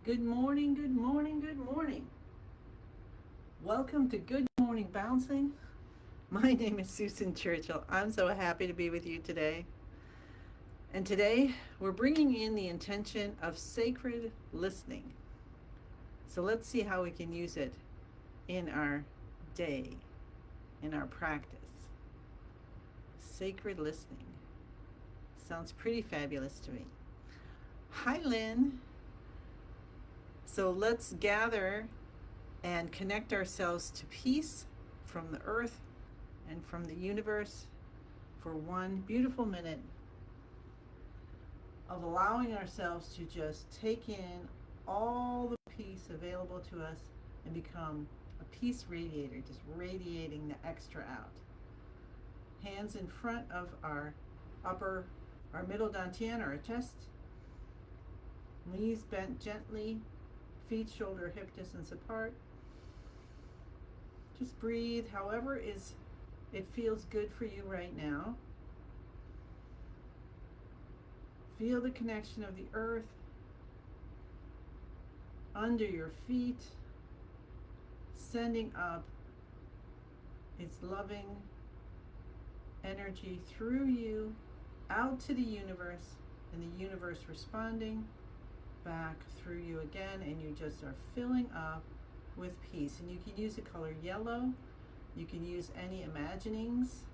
Good morning, good morning, good morning. Welcome to Good Morning Bouncing. My name is Susan Churchill. I'm so happy to be with you today. And today we're bringing in the intention of sacred listening. So let's see how we can use it in our day, in our practice. Sacred listening. Sounds pretty fabulous to me. Hi, Lynn. So let's gather and connect ourselves to peace from the earth and from the universe for one beautiful minute of allowing ourselves to just take in all the peace available to us and become a peace radiator, just radiating the extra out. Hands in front of our middle dantian, our chest, knees bent gently, feet shoulder hip distance apart. Just breathe however it feels good for you right now. Feel the connection of the earth under your feet, sending up its loving energy through you out to the universe, and the universe responding back through you again, and you just are filling up with peace. And you can use the color yellow. You can use any imaginings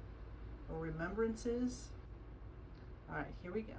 or remembrances. All right, here we go.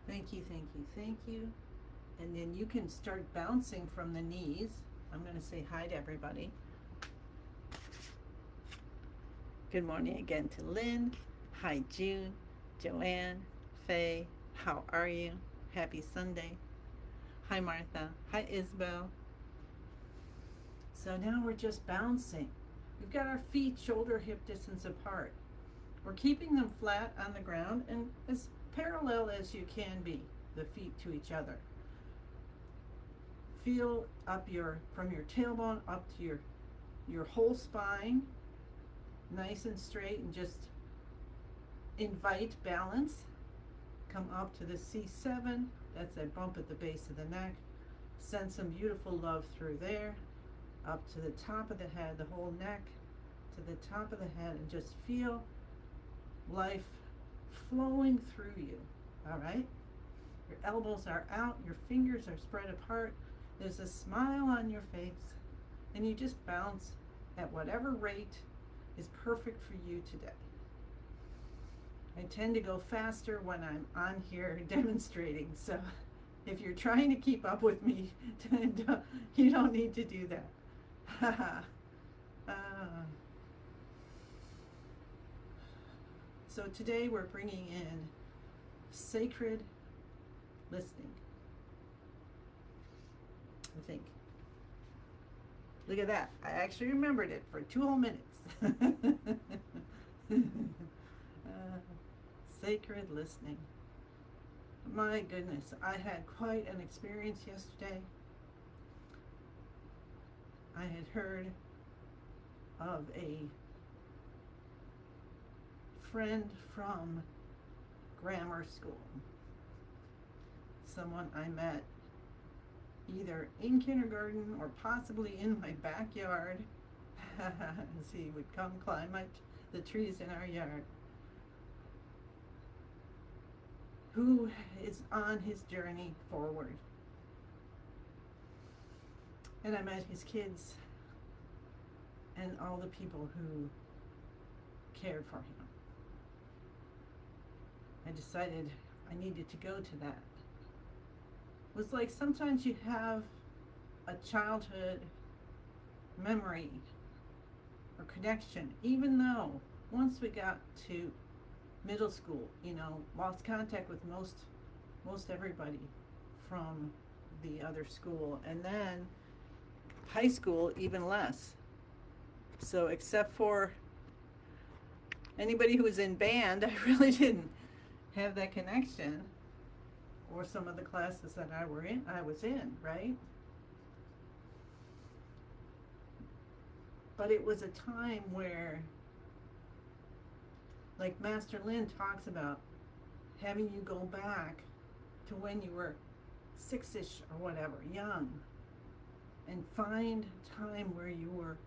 Thank you, thank you, thank you. And then you can start bouncing from the knees. I'm going to say hi to everybody. Good morning again to Lynn. Hi, June, Joanne, Faye. How are you? Happy Sunday. Hi, Martha. Hi, Isabel. So now we're just bouncing. We've got our feet shoulder hip distance apart. We're keeping them flat on the ground and as parallel as you can be, the feet to each other. Feel up from your tailbone up to your whole spine, nice and straight, and just invite balance. Come up to the C7. That's that bump at the base of the neck. Send some beautiful love through there, up to the top of the head, the whole neck to the top of the head, and just feel life flowing through you. All right? Your elbows are out, your fingers are spread apart. There's a smile on your face, and you just bounce at whatever rate is perfect for you today. I tend to go faster when I'm on here demonstrating, so if you're trying to keep up with me, you don't need to do that. So today we're bringing in sacred listening, I think. Look at that. I actually remembered it for 2 whole minutes. Sacred listening. My goodness, I had quite an experience yesterday. I had heard of a friend from grammar school. Someone I met either in kindergarten or possibly in my backyard. As he would come climb the trees in our yard. Who is on his journey forward. And I met his kids, and all the people who cared for him. I decided I needed to go to that. It was like sometimes you have a childhood memory or connection, even though once we got to middle school, lost contact with most everybody from the other school, and then high school even less. So except for anybody who was in band, I really didn't have that connection, or some of the classes that I was in, right? But it was a time where, like Master Lin talks about, having you go back to when you were 6-ish or whatever, young, and find time where you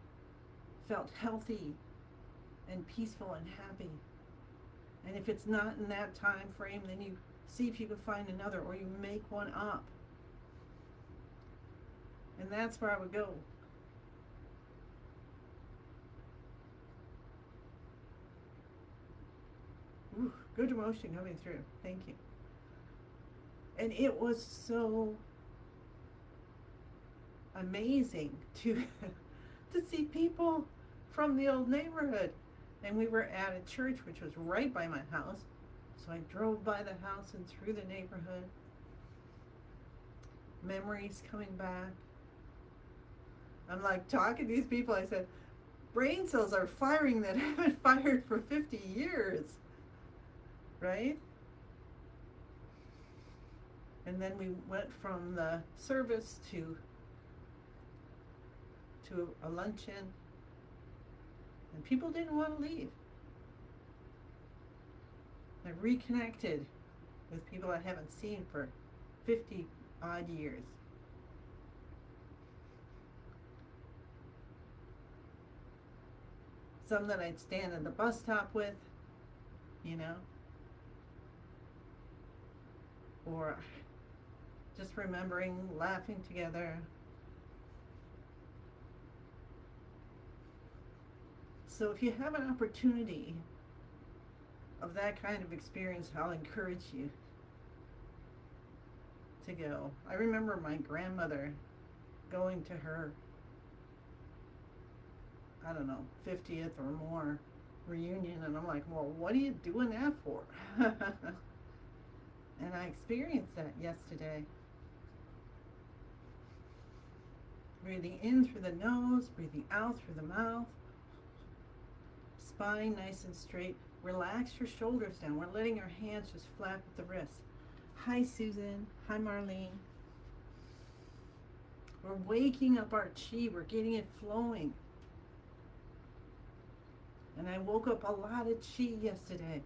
felt healthy and peaceful and happy. And if it's not in that time frame, then you see if you can find another, or you make one up. And that's where I would go. Ooh, good emotion coming through. Thank you. And it was so amazing to to see people from the old neighborhood. And we were at a church which was right by my house. So I drove by the house and through the neighborhood. Memories coming back. I'm like talking to these people. I said, brain cells are firing that haven't fired for 50 years. Right? And then we went from the service to a luncheon, and people didn't want to leave. I reconnected with people I haven't seen for 50 odd years. Some that I'd stand at the bus stop with, or just remembering laughing together. So if you have an opportunity of that kind of experience, I'll encourage you to go. I remember my grandmother going to her, 50th or more reunion, and I'm like, well, what are you doing that for? And I experienced that yesterday. Breathing in through the nose, breathing out through the mouth. Spine nice and straight. Relax your shoulders down. We're letting our hands just flap at the wrists. Hi, Susan. Hi, Marlene. We're waking up our chi. We're getting it flowing. And I woke up a lot of chi yesterday.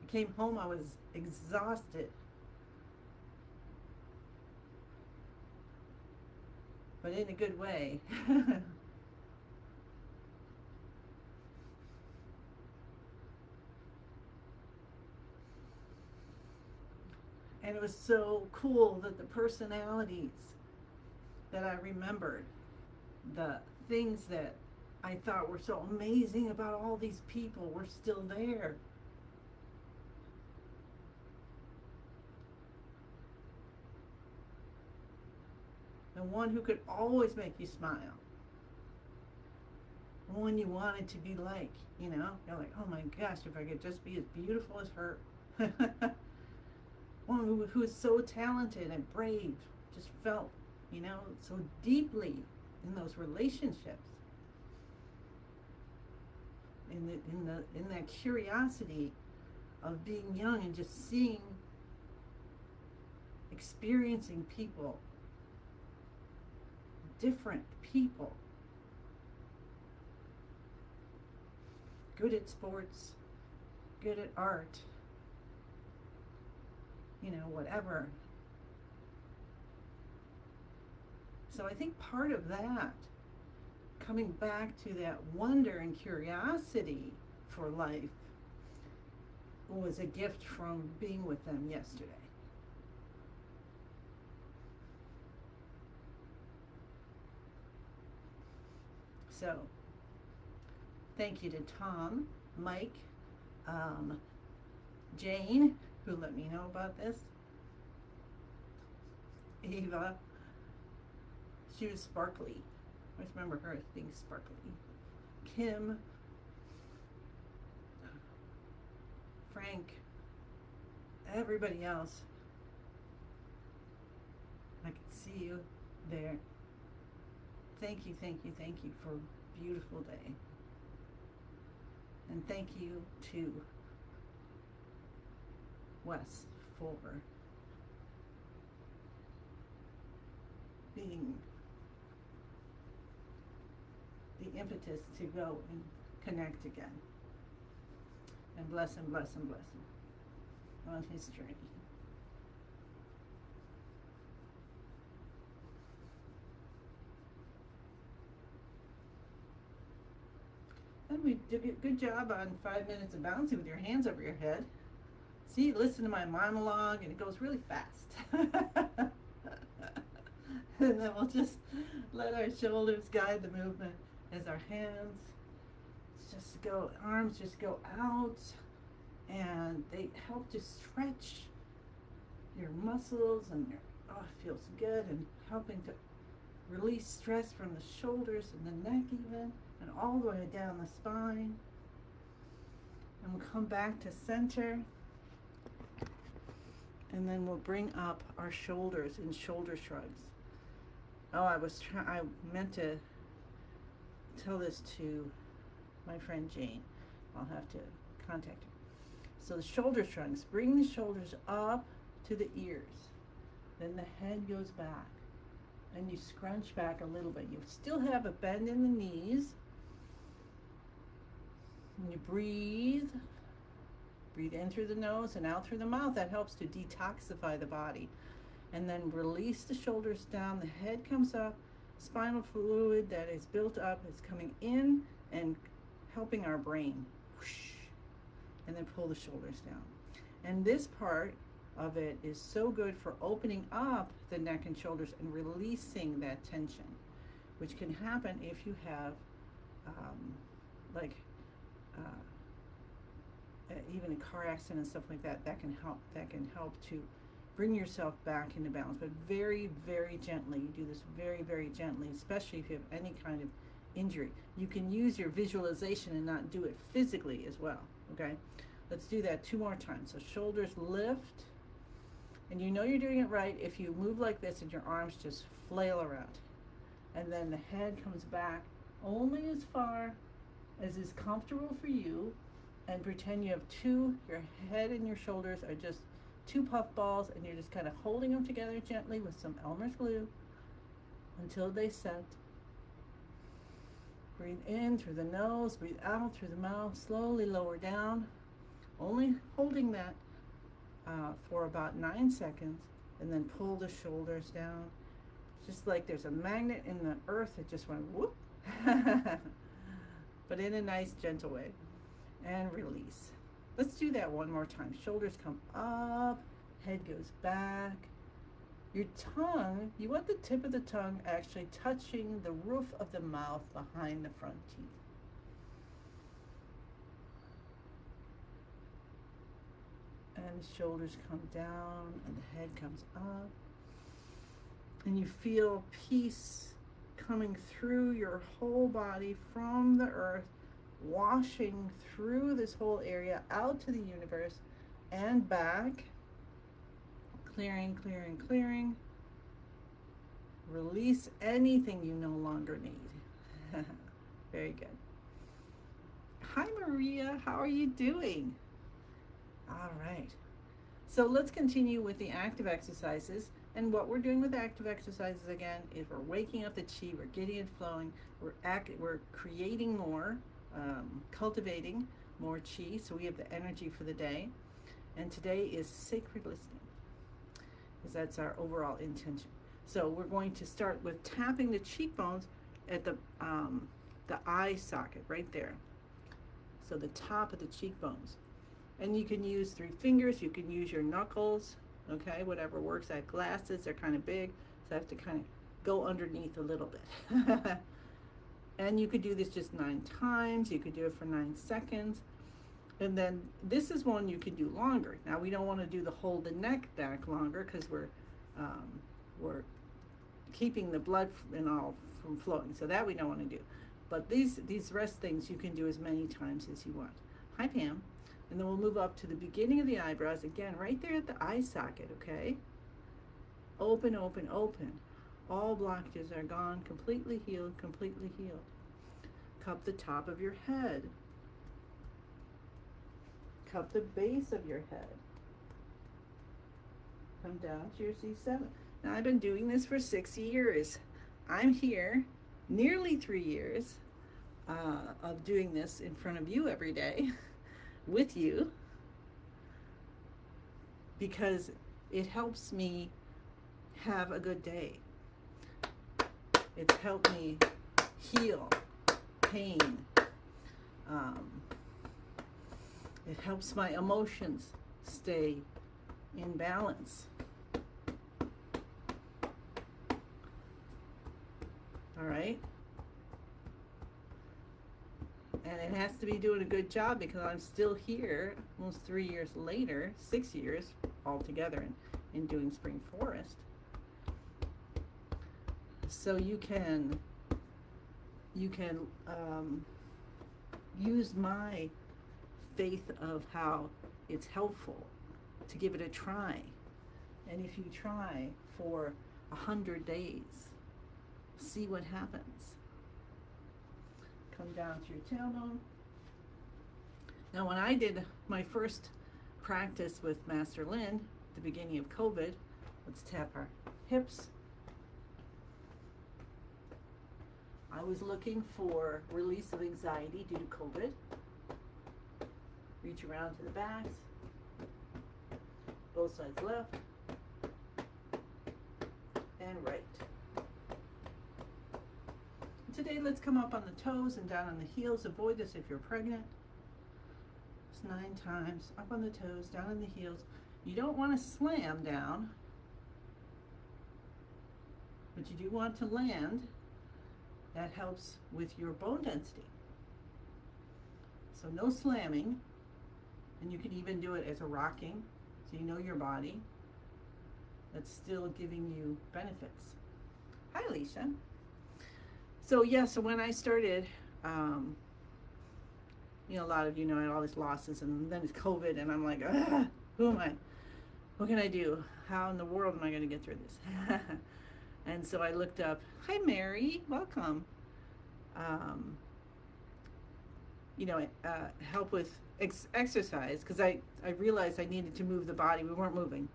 I came home, I was exhausted. But in a good way. And it was so cool that the personalities that I remembered, the things that I thought were so amazing about all these people were still there. The one who could always make you smile. The one you wanted to be like, You're like, oh my gosh, if I could just be as beautiful as her. One who is so talented and brave, just felt, so deeply in those relationships. In that curiosity of being young and just experiencing people, different people, good at sports, good at art, whatever. So I think part of that, coming back to that wonder and curiosity for life, was a gift from being with them yesterday. So Thank you to Tom, Mike, Jane, who let me know about this, Ava, she was sparkly. I always remember her as being sparkly. Kim, Frank, everybody else. I can see you there. Thank you, thank you, thank you for a beautiful day. And thank you to Wes for being the impetus to go and connect again. And bless him, bless him, bless him on his journey. And we did a good job on 5 minutes of bouncing with your hands over your head. See, listen to my monologue, and it goes really fast. And then we'll just let our shoulders guide the movement as our hands just go, arms just go out, and they help to stretch your muscles, and your, oh, it feels good, and helping to release stress from the shoulders and the neck even, and all the way down the spine. And we'll come back to center, and then we'll bring up our shoulders in shoulder shrugs. Oh, I meant to tell this to my friend Jane. I'll have to contact her. So the shoulder shrugs, bring the shoulders up to the ears. Then the head goes back, and you scrunch back a little bit. You still have a bend in the knees. And you breathe. Breathe in through the nose and out through the mouth. That helps to detoxify the body. And then release the shoulders down. The head comes up. Spinal fluid that is built up is coming in and helping our brain. Whoosh. And then pull the shoulders down. And this part of it is so good for opening up the neck and shoulders and releasing that tension, which can happen if you have even a car accident and stuff like that. That can help to bring yourself back into balance, but very, very gently. You do this very, very gently, especially if you have any kind of injury. You can use your visualization and not do it physically as well, okay? Let's do that 2 more times. So shoulders lift, and you know you're doing it right if you move like this and your arms just flail around. And then the head comes back only as far as is comfortable for you, and pretend you have your head and your shoulders are just 2 puff balls, and you're just kind of holding them together gently with some Elmer's glue until they set. Breathe in through the nose, breathe out through the mouth, slowly lower down, only holding that for about 9 seconds, and then pull the shoulders down. Just like there's a magnet in the earth that just went whoop, but in a nice, gentle way. And release. Let's do that 1 more time. Shoulders come up, head goes back. Your tongue, you want the tip of the tongue actually touching the roof of the mouth behind the front teeth. And the shoulders come down and the head comes up. And you feel peace coming through your whole body from the earth, washing through this whole area out to the universe and back. Clearing, clearing, clearing. Release anything you no longer need. Very good. Hi, Maria. How are you doing? All right. So let's continue with the active exercises. And what we're doing with active exercises again is we're waking up the chi, we're getting it flowing, we're creating more, cultivating more chi, so we have the energy for the day. And today is sacred listening, because that's our overall intention. So we're going to start with tapping the cheekbones at the eye socket right there. So the top of the cheekbones. And you can use 3 fingers, you can use your knuckles, okay, whatever works. I have glasses, they're kind of big, so I have to kind of go underneath a little bit. And you could do this just 9 times. You could do it for 9 seconds. And then this is one you can do longer. Now we don't want to do the hold the neck back longer because we're keeping the blood and all from flowing. So that we don't want to do. But these rest things you can do as many times as you want. Hi, Pam. And then we'll move up to the beginning of the eyebrows again, right there at the eye socket. Okay. Open, open, open. All blockages are gone. Completely healed. Completely healed. Cup the top of your head. Cup the base of your head. Come down to your C7. Now I've been doing this for 6 years. I'm here nearly 3 years of doing this in front of you every day with you because it helps me have a good day. It's helped me heal pain. It helps my emotions stay in balance. All right? And it has to be doing a good job because I'm still here almost 3 years later, 6 years altogether in doing Spring Forest. So you can use my faith of how it's helpful to give it a try. And if you try for 100 days, see what happens. Come down to your tailbone. Now when I did my first practice with Master Lin at the beginning of COVID, let's tap our hips. I was looking for release of anxiety due to COVID. Reach around to the backs, both sides left and right. Today, let's come up on the toes and down on the heels. Avoid this if you're pregnant. It's 9 times. Up on the toes, down on the heels. You don't want to slam down, but you do want to land. That helps with your bone density. So no slamming. And you can even do it as a rocking, so you know your body. That's still giving you benefits. Hi, Alicia. So yeah, so when I started, you know, a lot of you know I had all these losses, and then it's COVID, and I'm like, who am I? What can I do? How in the world am I going to get through this? And so I looked up, hi Mary, welcome. You know, help with exercise, because I realized I needed to move the body. We weren't moving.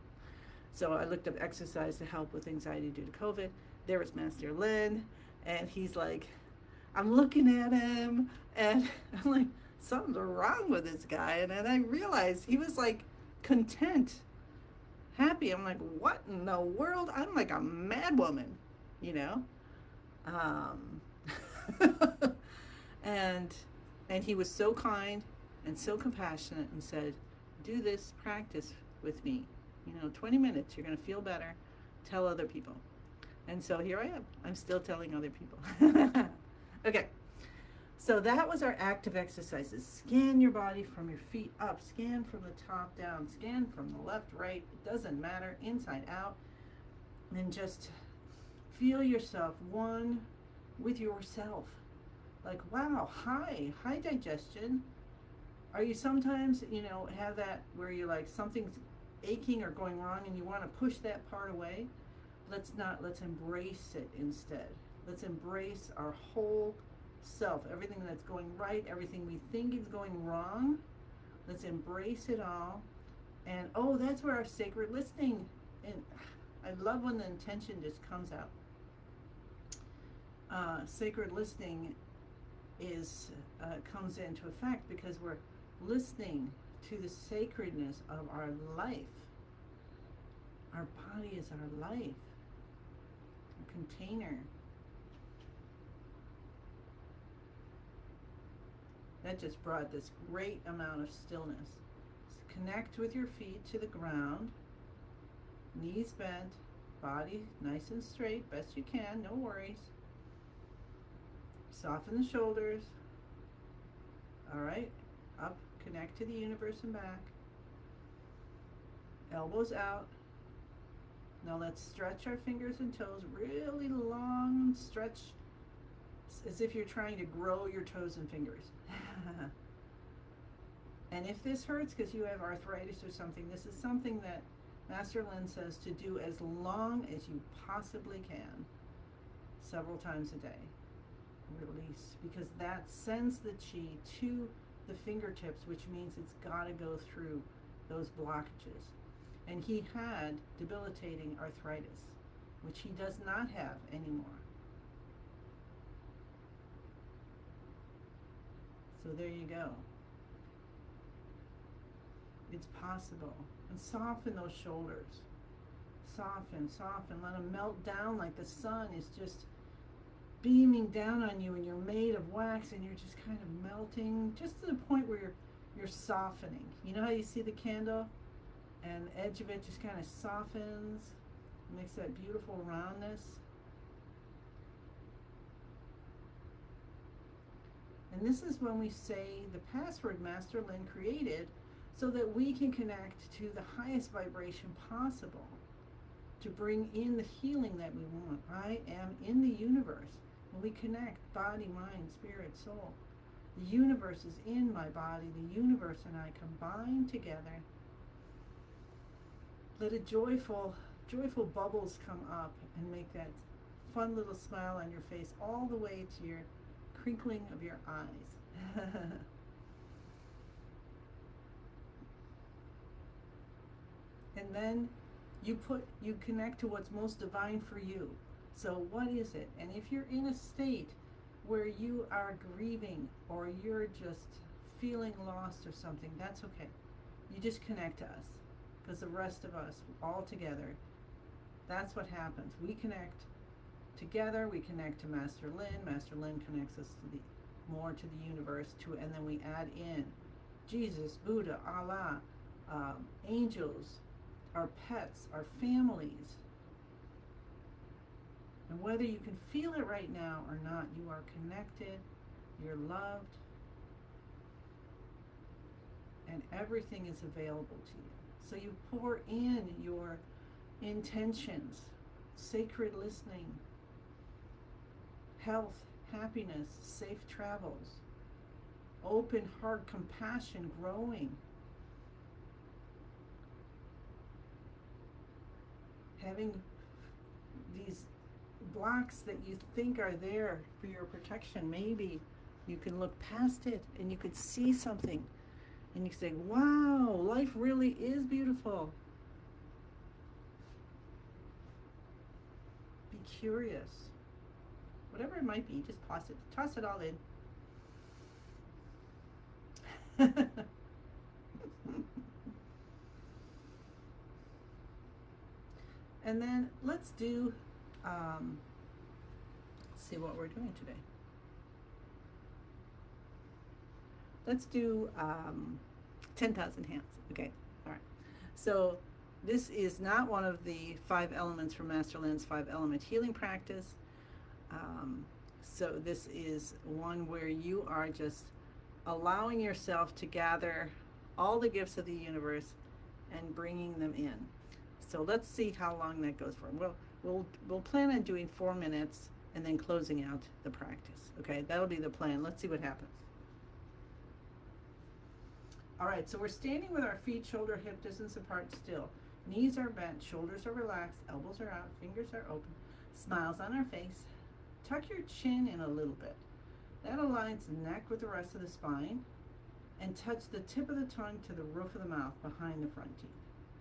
So I looked up exercise to help with anxiety due to COVID. There was Master Lin, and he's like, I'm looking at him, and I'm like, something's wrong with this guy. And then I realized he was like content, happy. I'm like, what in the world? I'm like a mad woman, you know? And he was so kind and so compassionate and said, do this practice with me. You know, 20 minutes, you're going to feel better. Tell other people. And so here I am. I'm still telling other people. Okay. So that was our active exercises. Scan your body from your feet up. Scan from the top down. Scan from the left, right. It doesn't matter. Inside out. And just feel yourself one with yourself. Like, wow, hi digestion. Are you sometimes, you know, have that where you're like something's aching or going wrong and you want to push that part away? Let's embrace it instead. Let's embrace our whole self, everything that's going right, everything we think is going wrong. Let's embrace it all. And oh, that's where our sacred listening, and I love when the intention just comes out. Sacred listening is comes into effect because we're listening to the sacredness of our life. Our body is our life, a container. That just brought this great amount of stillness. So connect with your feet to the ground, knees bent, body nice and straight, best you can, no worries. Soften the shoulders. All right, up, connect to the universe and back. Elbows out. Now let's stretch our fingers and toes really long. Stretch as if you're trying to grow your toes and fingers. And if this hurts because you have arthritis or something, this is something that Master Lin says to do as long as you possibly can, several times a day. Release, because that sends the chi to the fingertips, which means it's got to go through those blockages. And he had debilitating arthritis, which he does not have anymore. So there you go. It's possible. And soften those shoulders. Soften, soften. Let them melt down like the sun is just beaming down on you, and you're made of wax, and you're just kind of melting, just to the point where you're softening. You know how you see the candle, and the edge of it just kind of softens, makes that beautiful roundness. And this is when we say the password Master Lin created so that we can connect to the highest vibration possible to bring in the healing that we want. I am in the universe. When we connect body, mind, spirit, soul, the universe is in my body. The universe and I combine together. Let a joyful bubbles come up and make that fun little smile on your face all the way to your crinkling of your eyes. And then you connect to what's most divine for you. So what is it? And if you're in a state where you are grieving or you're just feeling lost or something, that's okay. You just connect to us, because the rest of us all together, that's what happens. We connect together. We connect to Master Lin. Master Lin connects us to more to the universe, and then we add in Jesus, Buddha, Allah, angels, our pets, our families. And whether you can feel it right now or not, you are connected, you're loved, and everything is available to you. So you pour in your intentions, sacred listening, health, happiness, safe travels, open heart, compassion, growing, having these blocks that you think are there for your protection. Maybe you can look past it and you could see something and you say, wow, life really is beautiful. Be curious. Whatever it might be, just toss it all in. And then let's do, let's see what we're doing today. Let's do 10,000 hands. Okay, all right. So this is not one of the 5 elements from Master Lin's 5-element healing practice. So this is one where you are just allowing yourself to gather all the gifts of the universe and bringing them in. So let's see how long that goes for. We'll plan on doing 4 minutes and then closing out the practice. Okay, that'll be the plan. Let's see what happens. All right, so we're standing with our feet shoulder hip distance apart still. Knees are bent, shoulders are relaxed, elbows are out, fingers are open, smiles on our face. Tuck your chin in a little bit. That aligns the neck with the rest of the spine, and touch the tip of the tongue to the roof of the mouth behind the front teeth.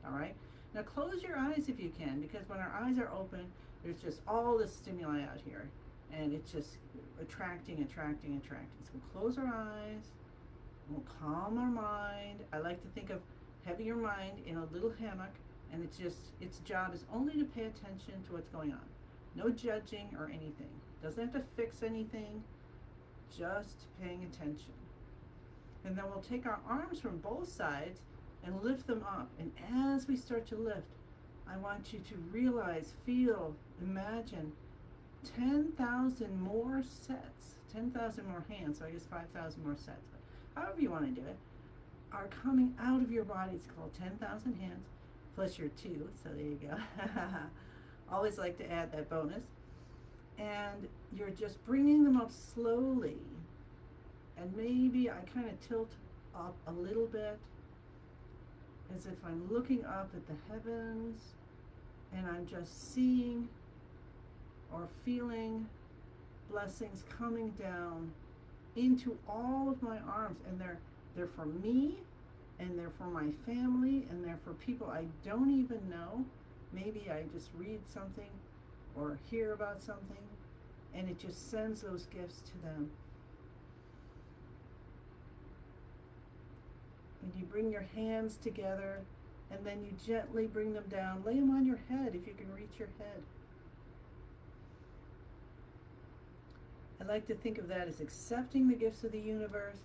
All right? Now close your eyes if you can, because when our eyes are open, there's just all this stimuli out here, and it's just attracting. So we'll close our eyes, we'll calm our mind. I like to think of having your mind in a little hammock, and its job is only to pay attention to what's going on. No judging or anything. Doesn't have to fix anything, just paying attention. And then we'll take our arms from both sides and lift them up. And as we start to lift, I want you to realize, feel, imagine 10,000 more sets, 10,000 more hands, so I guess 5,000 more sets, but however you want to do it, are coming out of your body. It's called 10,000 hands, plus your 2, so there you go. Always like to add that bonus. And you're just bringing them up slowly. And maybe I kind of tilt up a little bit as if I'm looking up at the heavens and I'm just seeing or feeling blessings coming down into all of my arms. And they're for me, and they're for my family, and they're for people I don't even know. Maybe I just read something or hear about something, and it just sends those gifts to them. And you bring your hands together, and then you gently bring them down. Lay them on your head if you can reach your head. I like to think of that as accepting the gifts of the universe,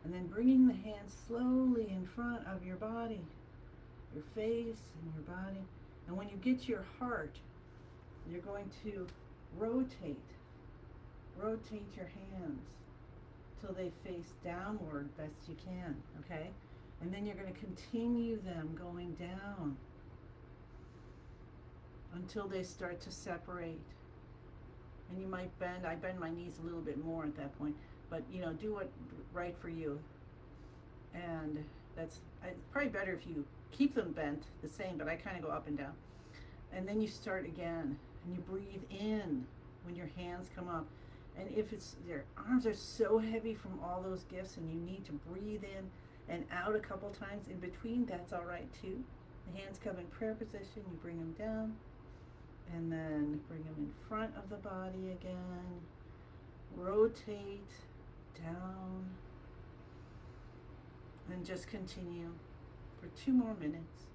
and then bringing the hands slowly in front of your body, your face and your body. And when you get to your heart, you're going to rotate your hands till they face downward best you can, okay? And then you're going to continue them going down until they start to separate. And you might bend, I bend my knees a little bit more at that point, but you know, do what's right for you. And it's probably better if you keep them bent the same, but I kind of go up and down. And then you start again, and you breathe in when your hands come up. And if it's, their arms are so heavy from all those gifts and you need to breathe in and out a couple times in between, that's all right too. The hands come in prayer position, you bring them down, and then bring them in front of the body again. Rotate down, and just continue for 2 more minutes.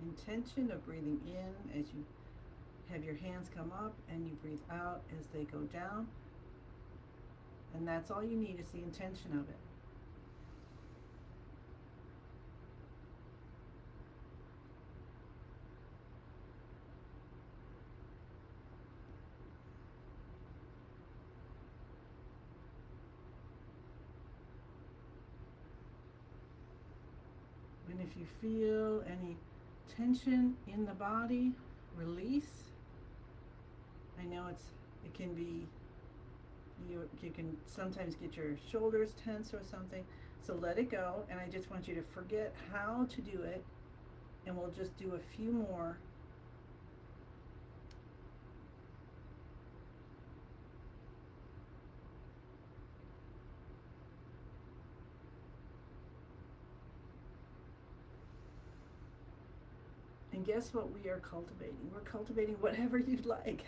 Intention of breathing in as you have your hands come up, and you breathe out as they go down. And that's all you need, is the intention of it. And if you feel any tension in the body, release. I know it can be, you can sometimes get your shoulders tense or something, so let it go. And I just want you to forget how to do it, and we'll just do a few more. And guess what we are cultivating? We're cultivating whatever you'd like.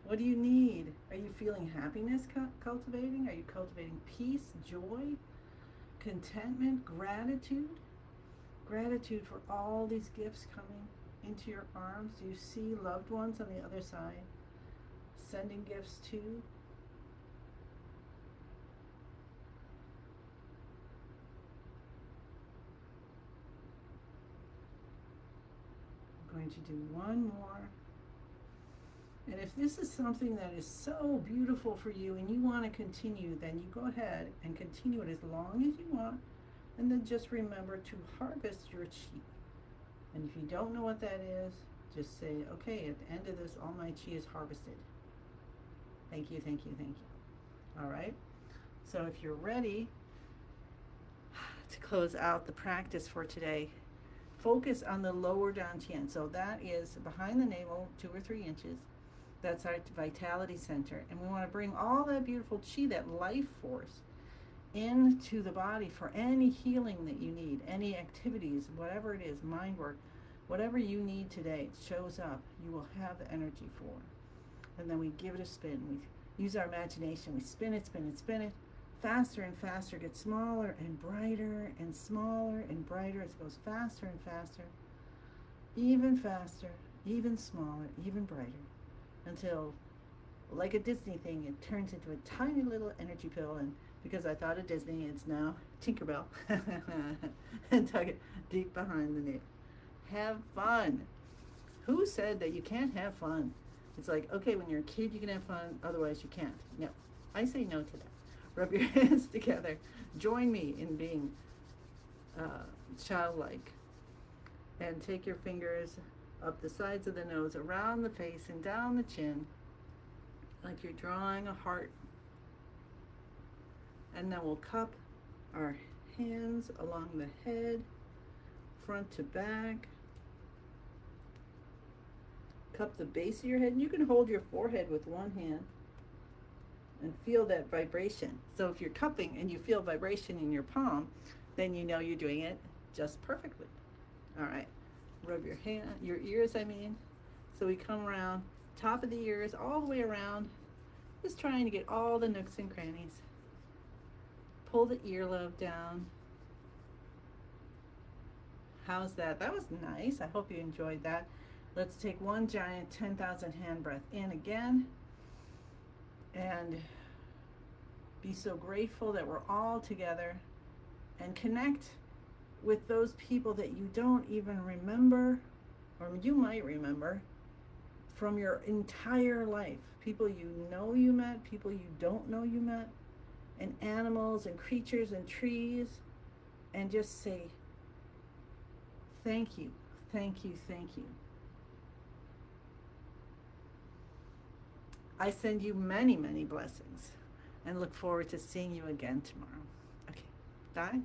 What do you need? Are you feeling happiness cultivating? Are you cultivating peace, joy, contentment, gratitude? Gratitude for all these gifts coming into your arms. Do you see loved ones on the other side sending gifts too? Going to do one more. And if this is something that is so beautiful for you and you want to continue, then you go ahead and continue it as long as you want, and then just remember to harvest your chi. And if you don't know what that is, just say, okay, at the end of this, all my chi is harvested. Thank you, thank you, thank you. All right, so if you're ready to close out the practice for today, focus on the lower dantian. So that is behind the navel, 2 or 3 inches. That's our vitality center. And we want to bring all that beautiful chi, that life force, into the body for any healing that you need, any activities, whatever it is, mind work, whatever you need today, it shows up. You will have the energy for. And then we give it a spin. We use our imagination. We spin it, spin it, spin it. Faster and faster, get smaller and brighter and smaller and brighter as it goes faster and faster, even faster, even smaller, even brighter, until, like a Disney thing, it turns into a tiny little energy pill. And because I thought of Disney, it's now Tinkerbell. And tuck it deep behind the nape. Have fun. Who said that you can't have fun? It's like, okay, when you're a kid, you can have fun, otherwise you can't. No, I say no to that. Rub your hands together. Join me in being childlike. And take your fingers up the sides of the nose, around the face, and down the chin, like you're drawing a heart. And then we'll cup our hands along the head, front to back. Cup the base of your head, and you can hold your forehead with one hand and feel that vibration. So if you're cupping and you feel vibration in your palm, then you know you're doing it just perfectly. All right, rub your ears, I mean. So we come around, top of the ears, all the way around, just trying to get all the nooks and crannies. Pull the earlobe down. How's that? That was nice. I hope you enjoyed that. Let's take one giant 10,000 hand breath in again. And be so grateful that we're all together, and connect with those people that you don't even remember, or you might remember, from your entire life. People you know you met, people you don't know you met, and animals and creatures and trees, and just say, thank you, thank you, thank you. I send you many, many blessings and look forward to seeing you again tomorrow. Okay, bye.